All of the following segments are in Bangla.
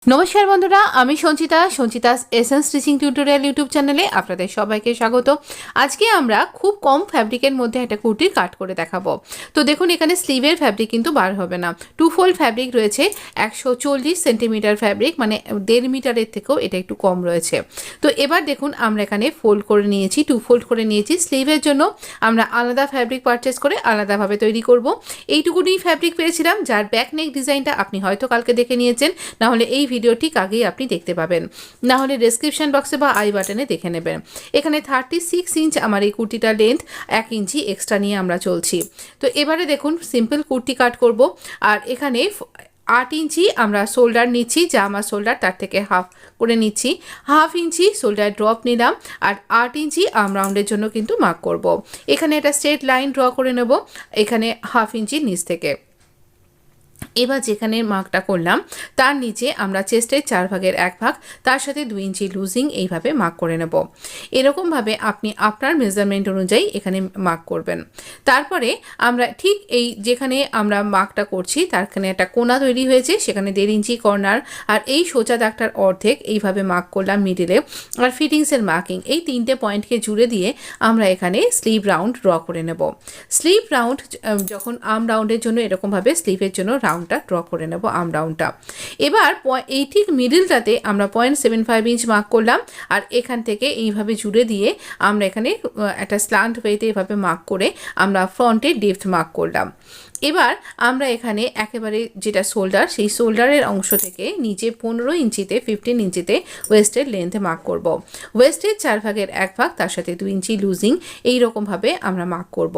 नमस्कार बंधुरा आमी संचिता संचितास एसेंस स्टिचिंग टिউটোরিয়াল यूट्यूब चैनेले आपनादेर सबाइके स्वागत। आज के आमरा खूब कम फैब्रिकेर मध्य एक कुर्ती काट करे देखाबो। तो देखुन एखाने स्लीवेर फैब्रिक किन्तु बार होबे ना, टू फोल्ड फैब्रिक रयेछे 140 सेंटिमिटार फैब्रिक माने 1.5 मिटारेर थेकेও এটা একটু কম রয়েছে। তো এবার দেখুন আমরা এখানে ফোল্ড করে নিয়েছি, টু ফোল্ড করে নিয়েছি। স্লিভের জন্য আমরা আলাদা ফ্যাব্রিক পারচেজ করে আলাদাভাবে তৈরি করব। এইটুকুনি ফ্যাব্রিক পেয়েছিলাম, যার ব্যাক নেক ডিজাইনটা আপনি হয়তো কালকে দেখে নিয়েছেন, না হলে এই ভিডিও ঠিক আগেই আপনি দেখতে পাবেন, না হলে ডেসক্রিপশন বক্সে বা আই বাটনে দেখে নেবেন। এখানে 36 ইঞ্চ আমার এই কুর্তিটার লেন্থ, 1 ইঞ্চি এক্সট্রা নিয়ে আমরা চলছি। তো এবারে দেখুন সিম্পল কুর্তি কাট করব। আর এখানে 8 ইঞ্চি আমরা শোল্ডার নিচ্ছি, যা আমার শোল্ডার তার থেকে হাফ করে নিচ্ছি। হাফ ইঞ্চি শোল্ডার ড্রপ নিলাম আর 8 ইঞ্চি আর্ম রাউন্ডের জন্য কিন্তু মার্ক করব। এখানে একটা স্ট্রেট লাইন ড্র করে নেব এখানে হাফ ইঞ্চি নিচ থেকে। এবার যেখানে মার্কটা করলাম তার নিচে আমরা চেস্টের 4 ভাগের 1 ভাগ, তার সাথে 2 ইঞ্চি লুজিং এইভাবে মার্ক করে নেব। এরকমভাবে আপনি আপনার মেজারমেন্ট অনুযায়ী এখানে মার্ক করবেন। তারপরে আমরা ঠিক এই যেখানে আমরা মার্কটা করছি তারখানে একটা কোণা তৈরি হয়েছে, সেখানে 1.5 ইঞ্চি কর্নার আর এই সোজা দাগটার অর্ধেক এইভাবে মার্ক করলাম মিডিলে। আর ফিটিংসের মার্কিং এই 3টে পয়েন্টকে জুড়ে দিয়ে আমরা এখানে স্লিভ রাউন্ড ড্র করে নেব। স্লিভ রাউন্ড যখন আর্ম রাউন্ডের জন্য এরকমভাবে স্লিভের জন্য রাউন্ডটা ড্র করে নেব আর্ম রাউন্ডটা। এবার এই ঠিক মিডলটাতে আমরা 0.75 ইঞ্চ মার্ক করলাম আর এখান থেকে এইভাবে জুড়ে দিয়ে আমরা এখানে একটা স্ল্যান্ট ওয়েতে এভাবে মার্ক করে আমরা ফ্রন্টের ডেপথ মার্ক করলাম। এবার আমরা এখানে একেবারে যেটা শোল্ডার, সেই শোল্ডারের অংশ থেকে নিচে 15 ইঞ্চিতে 15 ইঞ্চিতে ওয়েস্টের লেন্থে মার্ক করব। ওয়েস্টের 4 ভাগের 1 ভাগ, তার সাথে 2 ইঞ্চি লুজিং এইরকমভাবে আমরা মার্ক করব।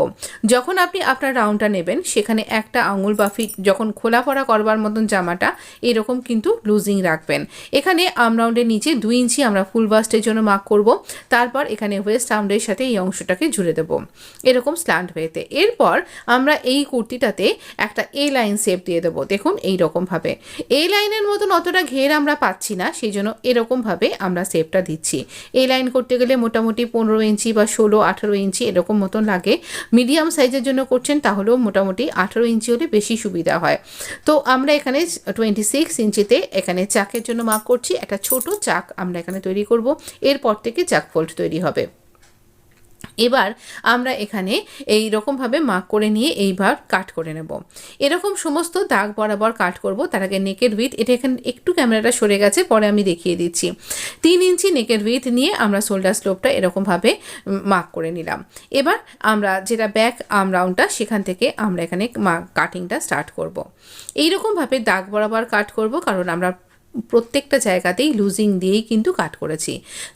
যখন আপনি আপনার রাউন্ডটা নেবেন সেখানে একটা আঙুল বা ফিট যখন খোলা পড়া করবার মতন জামাটা এরকম কিন্তু লুজিং রাখবেন। এখানে আর্ম রাউন্ডের নিচে 2 ইঞ্চি আমরা ফুল বাস্টের জন্য মার্ক করব। তারপর এখানে ওয়েস্ট রাউন্ডের সাথে এই অংশটাকে জুড়ে দেব এরকম স্ল্যান্ট ওয়েতে। এরপর আমরা এই কুর্তিটা একটা এ লাইন শেপ দিয়ে দেবো। দেখুন এই রকম ভাবে এ লাইনের মতন অতটা ঘের আমরা পাচ্ছি না, সেই জন্য এরকম ভাবে আমরা শেপটা দিচ্ছি। এ লাইন করতে গেলে মোটামুটি 15 ইঞ্চি বা 16-18 ইঞ্চি এরকম মতন লাগে। মিডিয়াম সাইজের জন্য করছেন তাহলেও মোটামুটি 18 ইঞ্চি হলে বেশি সুবিধা হয়। তো আমরা এখানে 26 ইঞ্চিতে এখানে চাকের জন্য মার্ক করছি। একটা ছোট চাক আমরা এখানে তৈরি করব, এরপর থেকে চাক ফোল্ড তৈরি হবে। এবার আমরা এখানে এই রকমভাবে মার্ক করে নিয়ে এইবার কাট করে নেব। এরকম সমস্ত দাগ বরাবর কাট করব। তার আগে নেকের উইথ, এটা এখানে একটু ক্যামেরাটা সরে গেছে, পরে আমি দেখিয়ে দিচ্ছি। 3 ইঞ্চি নেকের উইথ নিয়ে আমরা শোল্ডার স্লোপটা এরকমভাবে মার্ক করে নিলাম। এবার আমরা যেটা ব্যাক আর্ম রাউন্ডটা সেখান থেকে আমরা এখানে কাটিংটা স্টার্ট করব। এইরকমভাবে দাগ বরাবর কাট করব, কারণ আমরা প্রত্যেকটা জায়গাতেই লুজিং দিয়েই কিন্তু কাট করেছি।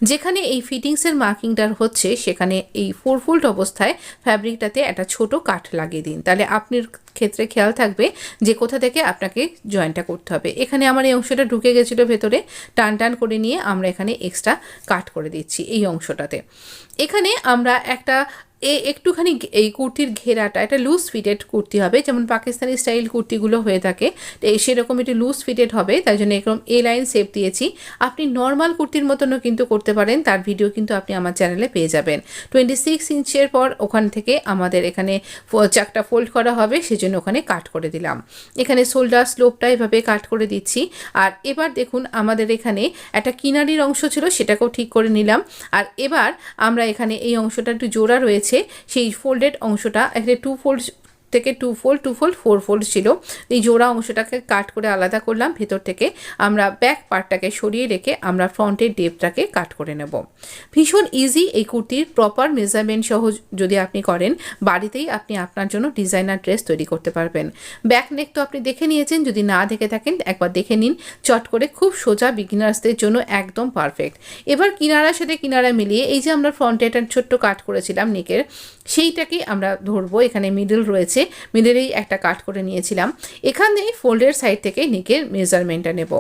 যেখানে এই ফিটিংসের মার্কিংটার হচ্ছে সেখানে এই 4 ফোল্ড অবস্থায় ফ্যাব্রিকটাতে একটা ছোট কাট লাগিয়ে দিন, তাহলে আপনার ক্ষেত্রে খেয়াল থাকবে যে কোথা থেকে আপনাকে জয়েন্টটা করতে হবে। এখানে আমার এই অংশটা ঢুকে গেছিলো ভেতরে, টান টান করে নিয়ে আমরা এখানে এক্সট্রা কাট করে দিচ্ছি এই অংশটাতে। এখানে আমরা একটা একটুখানি এই কুর্তির ঘেরাটা এটা লুজ ফিটেড কুর্তি হবে, যেমন পাকিস্তানি স্টাইল কুর্তিগুলো হয়ে থাকে সেরকম একটু লুজ ফিটেড হবে, তাই জন্য এরকম এ লাইন শেপ দিয়েছি। আপনি নর্মাল কুর্তির মতনও কিন্তু করতে পারেন, তার ভিডিও কিন্তু আপনি আমার চ্যানেলে পেয়ে যাবেন। 26 ইঞ্চের পর ওখান থেকে আমাদের এখানে চাকটা ফোল্ড করা হবে, সেজন্য ওখানে কাট করে দিলাম। এখানে শোল্ডার স্লোপটা এভাবে কাট করে দিচ্ছি। আর এবার দেখুন আমাদের এখানে একটা কিনারির অংশ ছিল, সেটাকেও ঠিক করে নিলাম। আর এবার আমরা এখানে এই অংশটা একটু জোড়া রয়েছে, সেই ফোল্ডেড অংশটা একটা 2 ফোল্ড থেকে 2 ফোল্ড 4 ফোল্ড ছিল, এই জোড়া অংশটাকে কাট করে আলাদা করলাম। ভেতর থেকে আমরা ব্যাক পার্টটাকে সরিয়ে রেখে আমরা ফ্রন্টের ডেপটাকে কাট করে নেব। ভীষণ ইজি এই কুর্তির প্রপার মেজারমেন্ট সহ যদি আপনি করেন, বাড়িতেই আপনি আপনার জন্য ডিজাইনার ড্রেস তৈরি করতে পারবেন। ব্যাক নেক তো আপনি দেখে নিয়েছেন, যদি না দেখে থাকেন একবার দেখে নিন, চট করে খুব সোজা বিগিনার্সদের জন্য একদম পারফেক্ট। এবার কিনারার সাথে কিনারা মিলিয়ে এই যে আমরা ফ্রন্টে একটা ছোট্ট কাট করেছিলাম নেকের, সেইটাকেই আমরা ধরবো। এখানে মিডল রয়েছে, মিডলেই একটা কাট করে নিয়েছিলাম। এখানে ফোল্ডের সাইড থেকে নেকের মেজারমেন্টটা নেব।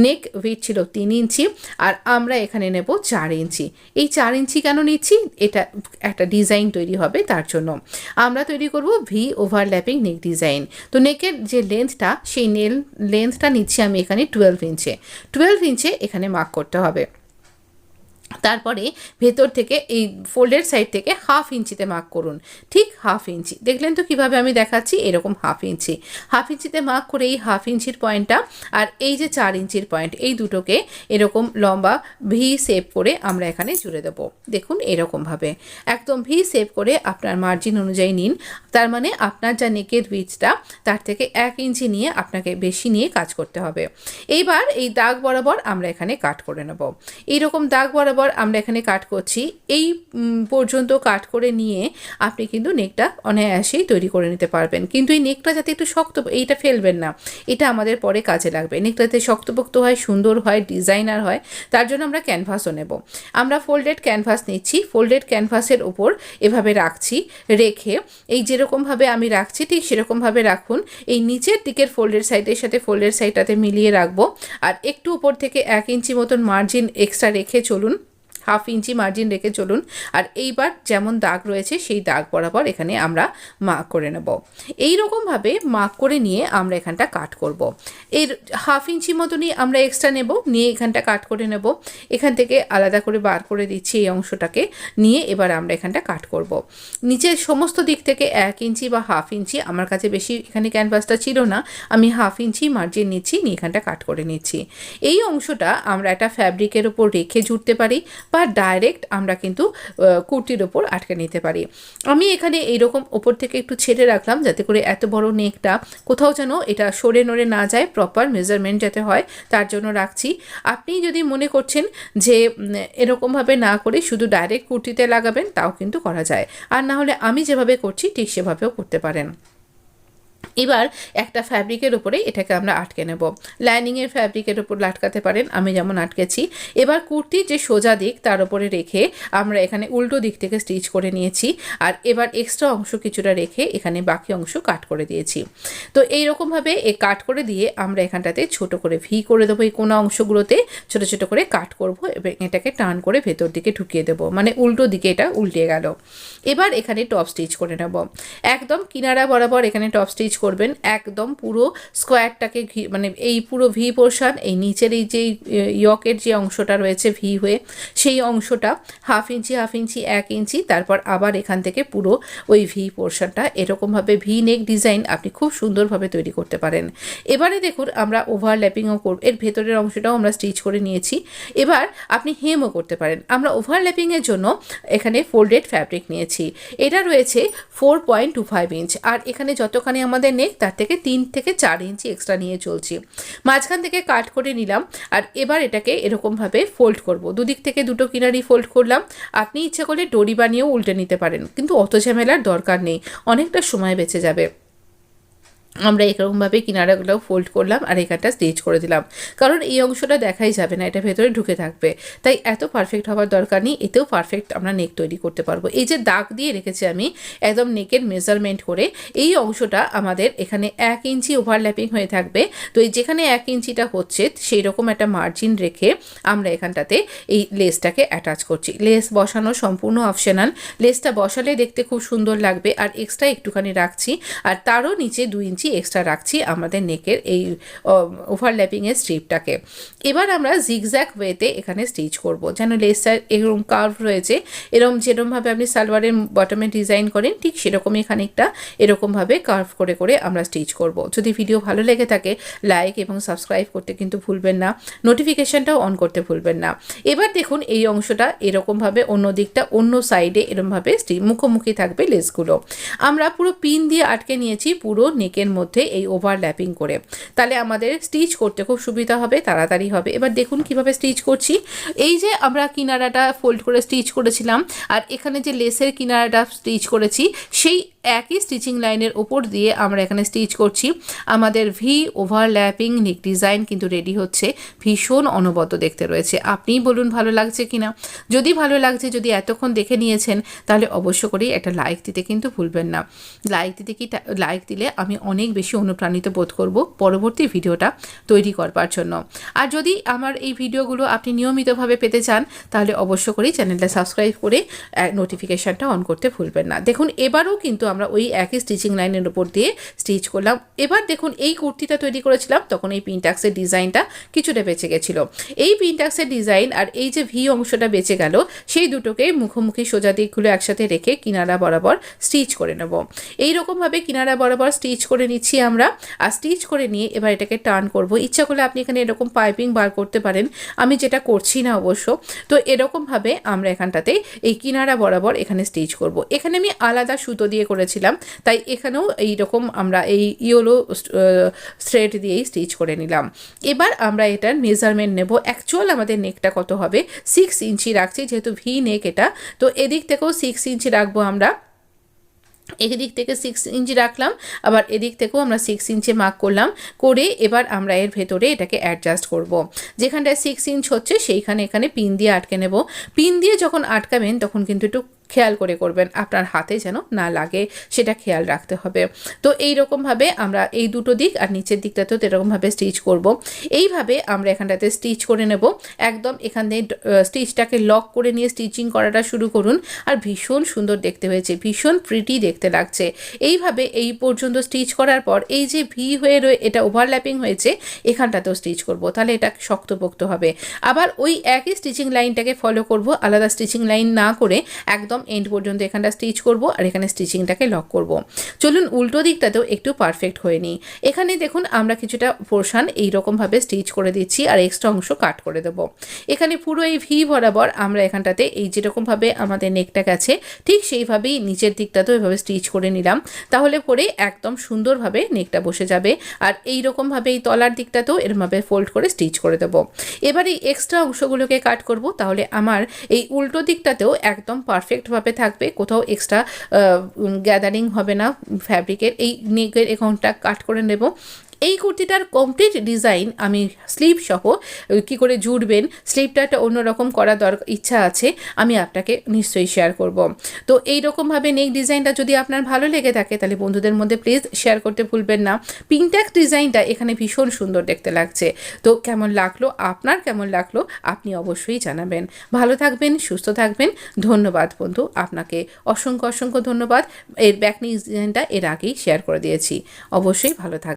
নেক উইথ ছিল 3 ইঞ্চি আর আমরা এখানে নেব 4 ইঞ্চি। এই 4 ইঞ্চি কেন নিচ্ছি? এটা একটা ডিজাইন তৈরি হবে, তার জন্য আমরা তৈরি করব ভি ওভারল্যাপিং নেক ডিজাইন। তো নেকের যে লেন্থটা, সেই লেন্থটা নিচ্ছি আমি এখানে 12 ইঞ্চে। 12 ইঞ্চে এখানে মার্ক করতে হবে। তারপরে ভেতর থেকে এই ফোল্ডের সাইড থেকে 1/2 ইঞ্চিতে মার্ক করুন, ঠিক 1/2 ইঞ্চি। দেখলেন তো কিভাবে আমি দেখাচ্ছি, এরকম 1/2 ইঞ্চি। 1/2 ইঞ্চিতে মার্ক করে এই 1/2 ইঞ্চির পয়েন্টটা আর এই যে 4 ইঞ্চির পয়েন্ট, এই দুটোকে এরকম লম্বা ভি শেপ করে আমরা এখানে জুড়ে দেবো। দেখুন এরকমভাবে একদম ভি শেপ করে আপনার মার্জিন অনুযায়ী নিন। তার মানে আপনার যা নেকের উইডথটা তার থেকে 1 ইঞ্চি নিয়ে আপনাকে বেশি নিয়ে কাজ করতে হবে। এইবার এই দাগ বরাবর আমরা এখানে কাট করে নেব। এইরকম দাগ বরাবর আমরা এখানে কাট করছি, এই পর্যন্ত কাট করে নিয়ে আপনি কিন্তু নেকটা অনায়াসেই তৈরি করে নিতে পারবেন। কিন্তু এই নেকটা যাতে একটু শক্ত, এইটা ফেলবেন না, এটা আমাদের পরে কাজে লাগবে। নেকটা যাতে শক্তপোক্ত হয়, সুন্দর হয়, ডিজাইনার হয়, তার জন্য আমরা ক্যানভাসও নেব। আমরা ফোল্ডেড ক্যানভাস নিচ্ছি, ফোল্ডেড ক্যানভাসের উপর এভাবে রাখছি, রেখে এই যেরকমভাবে আমি রাখছি ঠিক সেরকমভাবে রাখুন। এই নিচের দিকের ফোল্ডের সাইডের সাথে ফোল্ডের সাইডটাতে মিলিয়ে রাখবো, আর একটু উপর থেকে 1 ইঞ্চি মতন মার্জিন এক্সট্রা রেখে চলুন, 1/2 ইঞ্চি মার্জিন রেখে চলুন। আর এইবার যেমন দাগ রয়েছে সেই দাগ বরাবর এখানে আমরা মার্ক করে নেব। এইরকমভাবে মার্ক করে নিয়ে আমরা এখানটা কাট করব। এর 1/2 ইঞ্চি মতনই আমরা এক্সট্রা নেব, নিয়ে এখানটা কাট করে নেব। এখান থেকে আলাদা করে বার করে দিচ্ছি এই অংশটাকে, নিয়ে এবার আমরা এখানটা কাট করব। নিচের সমস্ত দিক থেকে 1 ইঞ্চি বা 1/2 ইঞ্চি, আমার কাছে বেশি এখানে ক্যানভাসটা ছিল না, আমি 1/2 ইঞ্চি মার্জিন নিচ্ছি, নিয়ে এখানটা কাট করে নিচ্ছি। এই অংশটা আমরা একটা ফ্যাব্রিকের উপর রেখে জুড়তে পারি বা ডাইরেক্ট আমরা কিন্তু কুর্তির ওপর আটকে নিতে পারি। আমি এখানে এইরকম ওপর থেকে একটু ছেড়ে রাখলাম, যাতে করে এত বড় নেকটা কোথাও যেন এটা সরে নড়ে না যায়, প্রপার মেজারমেন্ট যাতে হয় তার জন্য রাখছি। আপনি যদি মনে করছেন যে এরকমভাবে না করে শুধু ডাইরেক্ট কুর্তিতে লাগাবেন, তাও কিন্তু করা যায়। আর না হলে আমি যেভাবে করছি ঠিক সেভাবেও করতে পারেন। এবার একটা ফ্যাব্রিকের উপরে এটাকে আমরা আটকে নেব। লাইনিংয়ের ফ্যাব্রিকের উপর আটকাতে পারেন, আমি যেমন আটকেছি। এবার কুর্তির যে সোজা দিক তার উপরে রেখে আমরা এখানে উল্টো দিক থেকে স্টিচ করে নিয়েছি, আর এবার এক্সট্রা অংশ কিছুটা রেখে এখানে বাকি অংশ কাট করে দিয়েছি। তো এইরকমভাবে কাট করে দিয়ে আমরা এখানটাতে ছোট করে ভি করে দেবো, এই কোনা অংশগুলোতে ছোট ছোট করে কাট করব এবং এটাকে টান করে ভেতর দিকে ঢুকিয়ে দেবো, মানে উল্টো দিকে এটা উল্টে গেল। এবার এখানে টপ স্টিচ করে নেব, একদম কিনারা বরাবর এখানে টপ স্টিচ করবেন, একদম পুরো স্কোয়ারটাকে মানে এই পুরো ভি পোর্শন, এই নিচের এই যে ইয়কের যে অংশটা রয়েছে ভি হয়ে, সেই অংশটা 1/2 ইঞ্চি 1/2 ইঞ্চি 1 ইঞ্চি, তারপর আবার এখান থেকে পুরো ওই ভি পোর্শনটা এরকমভাবে ভি নেক ডিজাইন আপনি খুব সুন্দরভাবে তৈরি করতে পারেন। এবারে দেখুন আমরা ওভারল্যাপিংও করব, এর ভেতরের অংশটাও আমরা স্টিচ করে নিয়েছি। এবার আপনি হেমও করতে পারেন। আমরা ওভারল্যাপিংয়ের জন্য এখানে ফোল্ডেড ফ্যাব্রিক নিয়েছি, এটা রয়েছে 4.25 ইঞ্চ, আর এখানে যতখানি আমাদের নেক তার থেকে 3 থেকে 4 ইঞ্চি এক্সট্রা নিয়ে চলছি। মাঝখান থেকে কাট করে নিলাম, আর এবার এটাকে এরকমভাবে ফোল্ড করব, দুদিক থেকে দুটো কিনারি ফোল্ড করলাম। আপনি ইচ্ছে করলে ডরি বানিয়েও উল্টে নিতে পারেন, কিন্তু অত ঝামেলার দরকার নেই, অনেকটা সময় বেঁচে যাবে। আমরা এরকমভাবে কিনারাগুলো ফোল্ড করলাম আর এখানটা স্টিচ করে দিলাম, কারণ এই অংশটা দেখাই যাবে না, এটা ভেতরে ঢুকে থাকবে, তাই এত পারফেক্ট হওয়ার দরকার নেই, এতেও পারফেক্ট আমরা নেক তৈরি করতে পারবো। এই যে দাগ দিয়ে রেখেছি আমি একদম নেকের মেজারমেন্ট করে, এই অংশটা আমাদের এখানে 1 ইঞ্চি ওভারল্যাপিং হয়ে থাকবে। তো এই যেখানে 1 ইঞ্চিটা হচ্ছে সেই রকম একটা মার্জিন রেখে আমরা এখানটাতে এই লেসটাকে অ্যাটাচ করছি। লেস বসানো সম্পূর্ণ অপশনাল, লেসটা বসালে দেখতে খুব সুন্দর লাগবে, আর এক্সট্রা একটুখানি রাখছি, আর তারও নিচে 2 ইঞ্চি এক্সট্রা রাখছি আমাদের নেকের এই ওভারল্যাপিংয়ের স্ট্রিপটাকে। এবার আমরা জিগজ্যাগ ওয়েতে এখানে স্টিচ করব, যেন লেসটা এরকম কার্ভ রয়েছে, এরকম যেরকমভাবে আপনি সালোয়ারের বটমে ডিজাইন করেন ঠিক সেরকমই খানিকটা এরকমভাবে কার্ভ করে করে আমরা স্টিচ করব। যদি ভিডিও ভালো লেগে থাকে লাইক এবং সাবস্ক্রাইব করতে কিন্তু ভুলবেন না, নোটিফিকেশানটাও অন করতে ভুলবেন না। এবার দেখুন এই অংশটা এরকমভাবে অন্য দিকটা অন্য সাইডে এরকমভাবে মুখোমুখি থাকবে লেসগুলো। আমরা পুরো পিন দিয়ে আটকে নিয়েছি পুরো নেকের মধ্যে এই ওভারল্যাপিং করে, তাহলে আমাদের স্টিচ করতে খুব সুবিধা হবে, তাড়াতাড়ি হবে। এবার দেখুন কিভাবে স্টিচ করছি। এই যে আমরা কিনারাটা ফোল্ড করে স্টিচ করেছিলাম, আর এখানে যে লেসের কিনারাটা স্টিচ করেছি, সেই একই স্টিচিং লাইনের ওপর দিয়ে আমরা এখানে স্টিচ করছি। আমাদের ভি ওভারল্যাপিং নেক ডিজাইন কিন্তু রেডি হচ্ছে, ভীষণ অনবদ্য দেখতে রয়েছে। আপনিই বলুন ভালো লাগছে কিনা। যদি ভালো লাগছে, যদি এতক্ষণ দেখে নিয়েছেন, তাহলে অবশ্য করেই একটা লাইক দিতে কিন্তু ভুলবেন না। লাইক দিলে আমি অনেক বেশি অনুপ্রাণিত বোধ করব পরবর্তী ভিডিওটা তৈরি করবার জন্য। আর যদি আমার এই ভিডিওগুলো আপনি নিয়মিতভাবে পেতে চান, তাহলে অবশ্য করেই চ্যানেলটা সাবস্ক্রাইব করে নোটিফিকেশানটা অন করতে ভুলবেন না। দেখুন এবারও কিন্তু আমরা ওই একই স্টিচিং লাইনের উপর দিয়ে স্টিচ করলাম। এবার দেখুন এই কুর্তিটা তৈরি করেছিলাম তখন এই পিনটাক্সের ডিজাইনটা কিছুটা বেঁচে গেছিলো। এই পিনটাক্সের ডিজাইন আর এই যে ভি অংশটা বেঁচে গেল সেই দুটোকে মুখোমুখি সোজা দিকগুলো একসাথে রেখে কিনারা বরাবর স্টিচ করে নেব। এইরকমভাবে কিনারা বরাবর স্টিচ করে নিচ্ছি আমরা। আর স্টিচ করে নিয়ে এবার এটাকে টার্ন করব। ইচ্ছা করলে আপনি এখানে এরকম পাইপিং বার করতে পারেন, আমি যেটা করছি না অবশ্য। তো এরকমভাবে আমরা এখানটাতে এই কিনারা বরাবর এখানে স্টিচ করব। এখানে আমি আলাদা সুতো দিয়ে করেছিলাম, তাই এখানেও এইরকম আমরা এই ইয়েলো থ্রেড দিয়েই স্টিচ করে নিলাম। এবার আমরা এটার মেজারমেন্ট নেব। অ্যাকচুয়াল আমাদের নেকটা কত হবে, 6 ইঞ্চি রাখছি, যেহেতু ভি নেক এটা, তো এদিক থেকেও 6 ইঞ্চি রাখবো আমরা। এদিক থেকে 6 ইঞ্চি রাখলাম, আবার এদিক থেকেও আমরা 6 ইঞ্চি মার্ক করলাম। করে এবার আমরা এর ভেতরে এটাকে অ্যাডজাস্ট করব। যেখানটায় 6 ইঞ্চ হচ্ছে সেইখানে এখানে পিন দিয়ে আটকে নেব। পিন দিয়ে যখন আটকাবেন তখন কিন্তু একটু খেয়াল করে করবেন, আপনার হাতে যেন না লাগে সেটা খেয়াল রাখতে হবে। তো এই রকমভাবে আমরা এই দুটো দিক আর নিচের দিকটাতেও এরকমভাবে স্টিচ করব। এইভাবে আমরা এখানটাতে স্টিচ করে নেব। একদম এখানে স্টিচটাকে লক করে নিয়ে স্টিচিং করাটা শুরু করুন। আর ভীষণ সুন্দর দেখতে হয়েছে, ভীষণ প্রিটি দেখতে লাগছে। এইভাবে এই পর্যন্ত স্টিচ করার পর এই যে ভি হয়ে এটা ওভারল্যাপিং হয়েছে এখানটাতেও স্টিচ করব, তাহলে এটা শক্তপোক্ত হবে। আবার ওই একই স্টিচিং লাইনটাকে ফলো করব, আলাদা স্টিচিং লাইন না করে একদম এন্ড পর্যন্ত এখানটা স্টিচ করব আর এখানে স্টিচিংটাকে লক করব। চলুন উল্টো দিকটাতেও একটু পারফেক্ট হয়ে নিই। এখানে দেখুন আমরা কিছুটা পোর্শন এইরকমভাবে স্টিচ করে দিচ্ছি আর এক্সট্রা অংশ কাট করে দেব। এখানে পুরো এই ভি বরাবর আমরা এখানটাতে এই যেরকমভাবে আমাদের নেকটা গেছে ঠিক সেইভাবেই নিচের দিকটাতেও এভাবে স্টিচ করে নিলাম, তাহলে পরে একদম সুন্দরভাবে নেকটা বসে যাবে। আর এইরকমভাবে এই তলার দিকটাতেও এরমভাবে ফোল্ড করে স্টিচ করে দেব। এবার এই এক্সট্রা অংশগুলোকে কাট করব, তাহলে আমার এই উল্টো দিকটাতেও একদম পারফেক্টভাবে থাকবে, কোথাও এক্সট্রা গ্যাদারিং হবে না ফ্যাব্রিকের। এই নেকের এখানটা কাট করে নেব। এই কুর্তিটার কমপ্লিট ডিজাইন আমি স্লিভ সহ কী করে জুড়বেন, স্লিভটা একটা অন্যরকম করার ইচ্ছা আছে, আমি আপনাকে নিশ্চয়ই শেয়ার করব। তো এইরকমভাবে নেক ডিজাইনটা যদি আপনার ভালো লেগে থাকে তাহলে বন্ধুদের মধ্যে প্লিজ শেয়ার করতে ভুলবেন না। পিনট্যাক্স ডিজাইনটা এখানে ভীষণ সুন্দর দেখতে লাগছে। তো কেমন লাগলো, আপনার কেমন লাগলো আপনি অবশ্যই জানাবেন। ভালো থাকবেন, সুস্থ থাকবেন। ধন্যবাদ বন্ধু, আপনাকে অসংখ্য অসংখ্য ধন্যবাদ। এর ব্যাক ডিজাইনটা এর আগেই শেয়ার করে দিয়েছি। অবশ্যই ভালো থাকবেন।